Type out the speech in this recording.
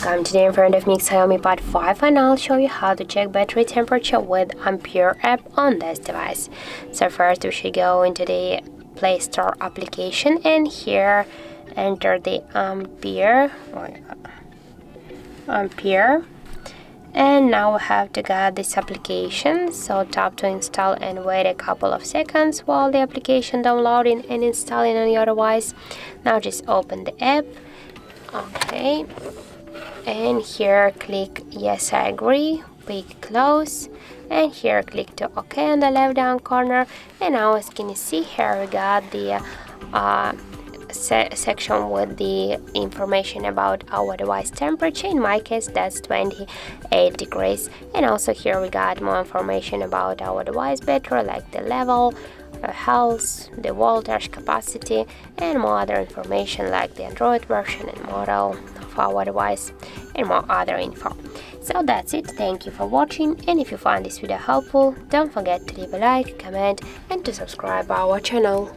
welcome. Today in front of me Xiaomi Pad 5 and I'll show you how to check battery temperature with Ampere app on this device. So first we should go into the Play Store application and here enter the Ampere and now we have to get this application, so tap to install and wait a couple of seconds while the application downloading and installing on your device. Now just open the app. Okay, and here click yes I agree, click close, and here click to OK on the left down corner. And now as can you see here we got the section with the information about our device temperature. In my case that's 28 degrees, and also here we got more information about our device battery, like the level, health, the voltage, capacity, and more other information like the Android version and model of our device and more other info. So that's it. Thank you for watching, and if you find this video helpful, don't forget to leave a like, comment, and to subscribe our channel.